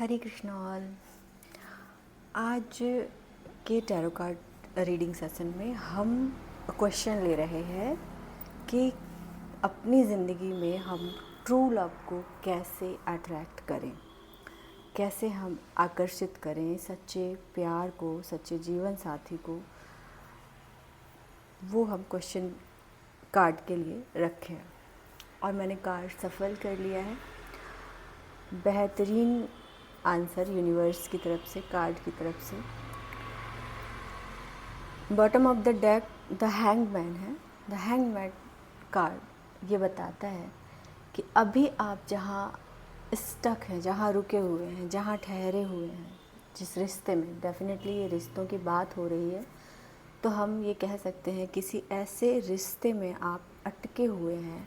हरे Krishna all. आज के tarot card reading session में हम क्वेश्चन ले रहे हैं कि अपनी ज़िंदगी में हम ट्रू लव को कैसे अट्रैक्ट करें, कैसे हम आकर्षित करें सच्चे प्यार को, सच्चे जीवन साथी को। वो हम क्वेश्चन कार्ड के लिए रखे हैं और मैंने कार्ड सफल कर लिया है। बेहतरीन आंसर यूनिवर्स की तरफ से, कार्ड की तरफ से। Bottom of the deck the hangman है। द हैंगमैन कार्ड ये बताता है कि अभी आप जहाँ स्टक हैं, जहाँ रुके हुए हैं, जहाँ ठहरे हुए हैं, जिस रिश्ते में, डेफिनेटली ये रिश्तों की बात हो रही है, तो हम ये कह सकते हैं किसी ऐसे रिश्ते में आप अटके हुए हैं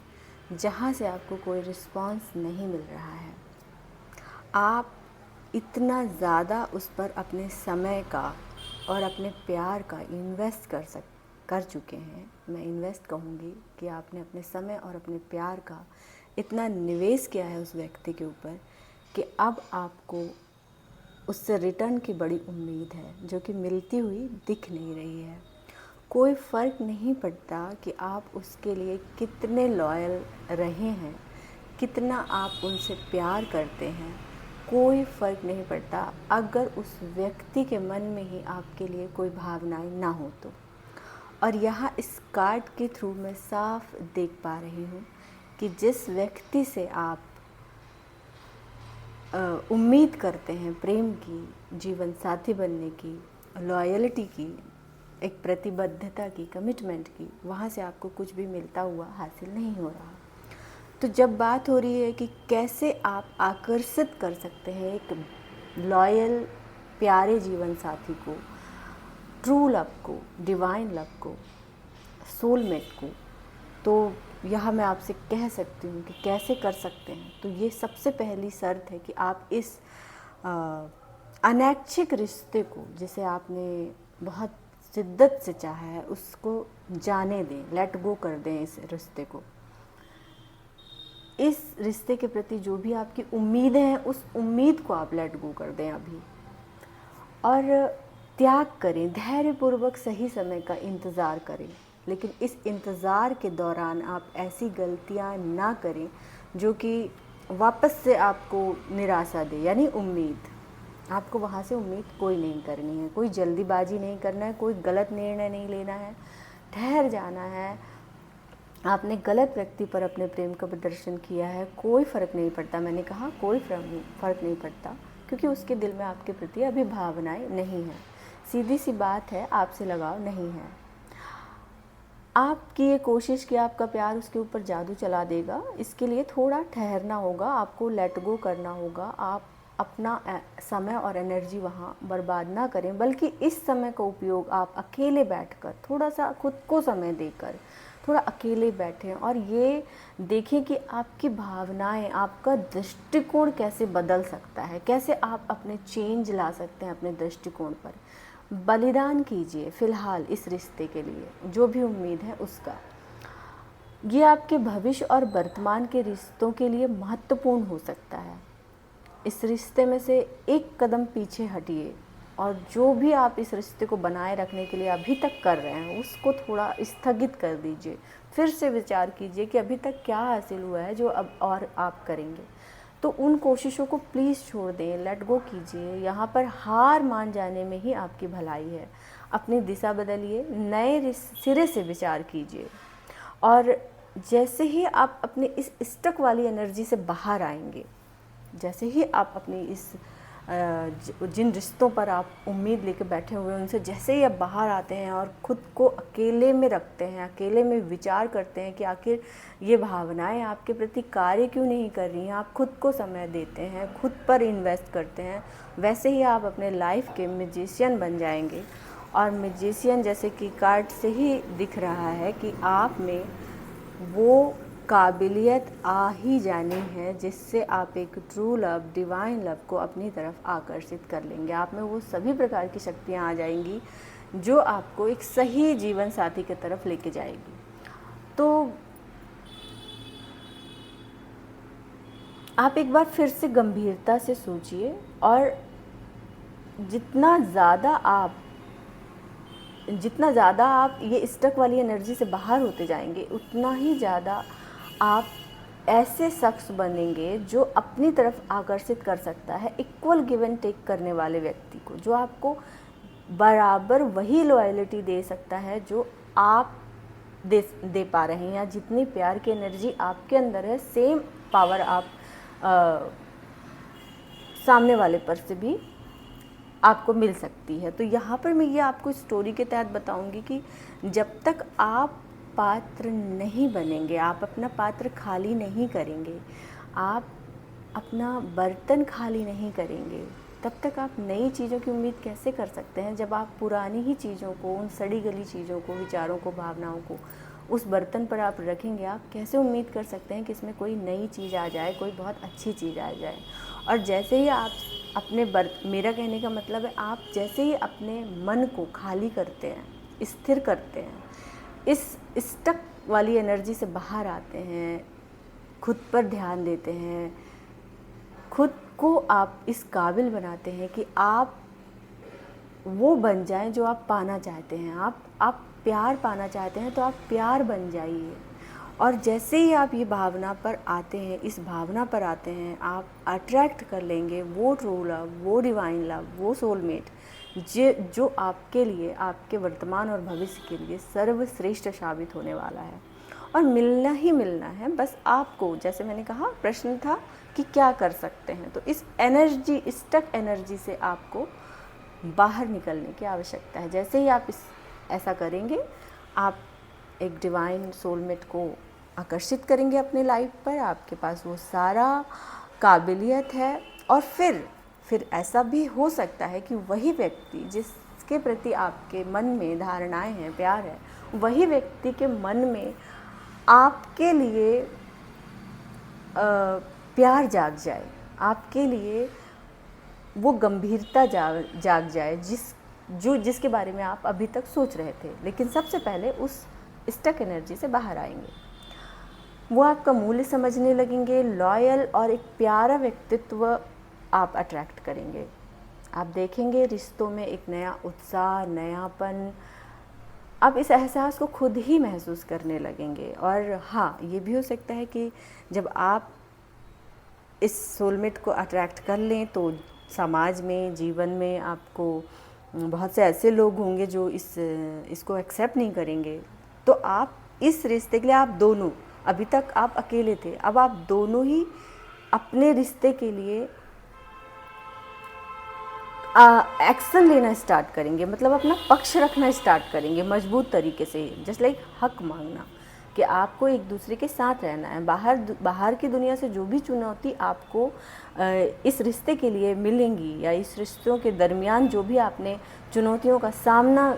जहाँ से आपको कोई रिस्पांस नहीं मिल रहा है। आप इतना ज़्यादा उस पर अपने समय का और अपने प्यार का इन्वेस्ट कर चुके हैं। मैं इन्वेस्ट कहूँगी कि आपने अपने समय और अपने प्यार का इतना निवेश किया है उस व्यक्ति के ऊपर कि अब आपको उससे रिटर्न की बड़ी उम्मीद है, जो कि मिलती हुई दिख नहीं रही है। कोई फ़र्क नहीं पड़ता कि आप उसके लिए कितने लॉयल रहे हैं, कितना आप उनसे प्यार करते हैं, कोई फ़र्क नहीं पड़ता अगर उस व्यक्ति के मन में ही आपके लिए कोई भावनाएं ना हो तो। और यहाँ इस कार्ड के थ्रू मैं साफ देख पा रही हूँ कि जिस व्यक्ति से आप उम्मीद करते हैं प्रेम की, जीवन साथी बनने की, लॉयल्टी की, एक प्रतिबद्धता की, कमिटमेंट की, वहाँ से आपको कुछ भी मिलता हुआ हासिल नहीं हो रहा। तो जब बात हो रही है कि कैसे आप आकर्षित कर सकते हैं एक लॉयल प्यारे जीवन साथी को, ट्रू लव को, डिवाइन लव को, सोलमेट को, तो यह मैं आपसे कह सकती हूँ कि कैसे कर सकते हैं। तो ये सबसे पहली शर्त है कि आप इस अनैच्छिक रिश्ते को, जिसे आपने बहुत शिद्दत से चाहा है, उसको जाने दें, लेट गो कर दें इस रिश्ते को। इस रिश्ते के प्रति जो भी आपकी उम्मीदें हैं, उस उम्मीद को आप लेट गो कर दें अभी, और त्याग करें, धैर्यपूर्वक सही समय का इंतज़ार करें। लेकिन इस इंतज़ार के दौरान आप ऐसी गलतियां ना करें जो कि वापस से आपको निराशा दे, यानी उम्मीद। आपको वहाँ से उम्मीद कोई नहीं करनी है, कोई जल्दीबाजी नहीं करना है, कोई गलत निर्णय नहीं लेना है, ठहर जाना है। आपने गलत व्यक्ति पर अपने प्रेम का प्रदर्शन किया है, कोई फ़र्क नहीं पड़ता। मैंने कहा कोई फ़र्क नहीं पड़ता, क्योंकि उसके दिल में आपके प्रति अभी भावनाएं नहीं हैं। सीधी सी बात है, आपसे लगाव नहीं है। आपकी ये कोशिश कि आपका प्यार उसके ऊपर जादू चला देगा, इसके लिए थोड़ा ठहरना होगा, आपको लेट गो करना होगा। आप अपना समय और एनर्जी वहाँ बर्बाद ना करें, बल्कि इस समय का उपयोग आप अकेले बैठकर, थोड़ा सा खुद को समय देकर, थोड़ा अकेले बैठें और ये देखें कि आपकी भावनाएं, आपका दृष्टिकोण कैसे बदल सकता है, कैसे आप अपने चेंज ला सकते हैं अपने दृष्टिकोण पर। बलिदान कीजिए फ़िलहाल इस रिश्ते के लिए, जो भी उम्मीद है उसका। ये आपके भविष्य और वर्तमान के रिश्तों के लिए महत्वपूर्ण हो सकता है। इस रिश्ते में से एक कदम पीछे हटिए और जो भी आप इस रिश्ते को बनाए रखने के लिए अभी तक कर रहे हैं, उसको थोड़ा स्थगित कर दीजिए। फिर से विचार कीजिए कि अभी तक क्या हासिल हुआ है जो अब और आप करेंगे। तो उन कोशिशों को प्लीज़ छोड़ दें, लेट गो कीजिए। यहाँ पर हार मान जाने में ही आपकी भलाई है। अपनी दिशा बदलिए, नए सिरे से विचार कीजिए, और जैसे ही आप अपने इस स्टक वाली एनर्जी से बाहर आएंगे, जैसे ही आप अपनी इस जिन रिश्तों पर आप उम्मीद लेके बैठे हुए हैं, उनसे जैसे ही आप बाहर आते हैं और ख़ुद को अकेले में रखते हैं, अकेले में विचार करते हैं कि आखिर ये भावनाएं आपके प्रति कार्य क्यों नहीं कर रही हैं, आप खुद को समय देते हैं, खुद पर इन्वेस्ट करते हैं, वैसे ही आप अपने लाइफ के मैजिशियन बन जाएंगे। और मैजिशियन, जैसे कि कार्ड से ही दिख रहा है कि आप में वो काबिलियत आ ही जानी है जिससे आप एक ट्रू लव, डिवाइन लव को अपनी तरफ आकर्षित कर लेंगे। आप में वो सभी प्रकार की शक्तियाँ आ जाएंगी जो आपको एक सही जीवन साथी की तरफ लेके जाएगी। तो आप एक बार फिर से गंभीरता से सोचिए, और जितना ज़्यादा आप ये स्टक वाली एनर्जी से बाहर होते जाएंगे, उतना ही ज़्यादा आप ऐसे शख्स बनेंगे जो अपनी तरफ आकर्षित कर सकता है इक्वल गिव एंड टेक करने वाले व्यक्ति को, जो आपको बराबर वही लॉयल्टी दे सकता है जो आप दे पा रहे हैं, या जितनी प्यार की एनर्जी आपके अंदर है सेम पावर आप सामने वाले पर से भी आपको मिल सकती है। तो यहाँ पर मैं ये आपको स्टोरी के तहत बताऊंगी कि जब तक आप पात्र नहीं बनेंगे, आप अपना पात्र खाली नहीं करेंगे, आप अपना बर्तन खाली नहीं करेंगे, तब तक आप नई चीज़ों की उम्मीद कैसे कर सकते हैं। जब आप पुरानी ही चीज़ों को, उन सड़ी गली चीज़ों को, विचारों को, भावनाओं को उस बर्तन पर आप रखेंगे, आप कैसे उम्मीद कर सकते हैं कि इसमें कोई नई चीज़ आ जाए, कोई बहुत अच्छी चीज़ आ जाए। और जैसे ही आप अपने मेरा कहने का मतलब है, आप जैसे ही अपने मन को खाली करते हैं, स्थिर करते हैं, इस स्टक वाली एनर्जी से बाहर आते हैं, खुद पर ध्यान देते हैं, खुद को आप इस काबिल बनाते हैं कि आप वो बन जाएं जो आप पाना चाहते हैं। आप प्यार पाना चाहते हैं तो आप प्यार बन जाइए। और जैसे ही आप ये भावना पर आते हैं, इस भावना पर आते हैं, आप अट्रैक्ट कर लेंगे वो ट्रू लव, वो डिवाइन लव, वो सोलमेट जो आपके लिए, आपके वर्तमान और भविष्य के लिए सर्वश्रेष्ठ साबित होने वाला है। और मिलना ही मिलना है। बस आपको, जैसे मैंने कहा, प्रश्न था कि क्या कर सकते हैं, तो इस एनर्जी, स्टक एनर्जी से आपको बाहर निकलने की आवश्यकता है। जैसे ही आप ऐसा करेंगे, आप एक डिवाइन सोलमेट को आकर्षित करेंगे अपने लाइफ पर, आपके पास वो सारा काबिलियत है। और फिर ऐसा भी हो सकता है कि वही व्यक्ति जिसके प्रति आपके मन में धारणाएं हैं, प्यार है, वही व्यक्ति के मन में आपके लिए प्यार जाग जाए, आपके लिए वो गंभीरता जाग जाए जिसके बारे में आप अभी तक सोच रहे थे। लेकिन सबसे पहले उस स्टक एनर्जी से बाहर आएंगे, वो आपका मूल्य समझने लगेंगे, लॉयल और एक प्यारा व्यक्तित्व आप अट्रैक्ट करेंगे। आप देखेंगे रिश्तों में एक नया उत्साह, नयापन, आप इस एहसास को खुद ही महसूस करने लगेंगे। और हाँ, ये भी हो सकता है कि जब आप इस सोलमेट को अट्रैक्ट कर लें तो समाज में, जीवन में आपको बहुत से ऐसे लोग होंगे जो इसको एक्सेप्ट नहीं करेंगे। तो आप इस रिश्ते के लिए, आप दोनों, अभी तक आप अकेले थे, अब आप दोनों ही अपने रिश्ते के लिए एक्शन लेना स्टार्ट करेंगे, मतलब अपना पक्ष रखना स्टार्ट करेंगे मजबूत तरीके से। जस्ट लाइक हक मांगना कि आपको एक दूसरे के साथ रहना है। बाहर की दुनिया से जो भी चुनौती आपको इस रिश्ते के लिए मिलेंगी, या इस रिश्तों के दरमियान जो भी आपने चुनौतियों का सामना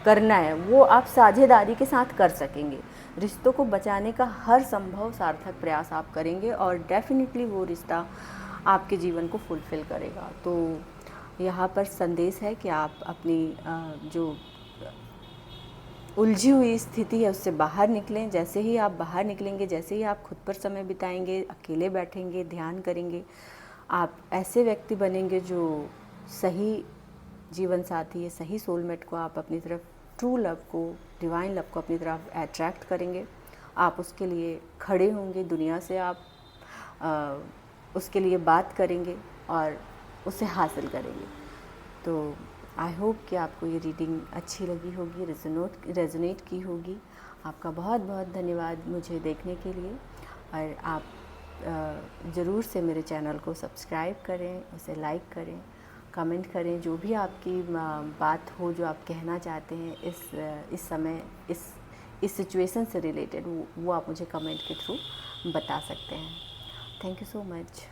करना है, वो आप साझेदारी के साथ कर सकेंगे। रिश्तों को बचाने का हर संभव सार्थक प्रयास आप करेंगे, और डेफिनेटली वो रिश्ता आपके जीवन को फुलफ़िल करेगा। तो यहाँ पर संदेश है कि आप अपनी जो उलझी हुई स्थिति है उससे बाहर निकलें। जैसे ही आप बाहर निकलेंगे, जैसे ही आप खुद पर समय बिताएंगे, अकेले बैठेंगे, ध्यान करेंगे, आप ऐसे व्यक्ति बनेंगे जो सही जीवन साथी है, सही सोलमेट को आप अपनी तरफ, ट्रू लव को, डिवाइन लव को अपनी तरफ अट्रैक्ट करेंगे। आप उसके लिए खड़े होंगे, दुनिया से आप उसके लिए बात करेंगे और उसे हासिल करेंगे। तो आई होप कि आपको ये रीडिंग अच्छी लगी होगी, रेजोनेट की होगी। आपका बहुत बहुत धन्यवाद मुझे देखने के लिए, और आप ज़रूर से मेरे चैनल को सब्सक्राइब करें, उसे लाइक करें, कमेंट करें। जो भी आपकी बात हो, जो आप कहना चाहते हैं इस समय, इस सिचुएशन से रिलेटेड, वो आप मुझे कमेंट के थ्रू बता सकते हैं। Thank you so much.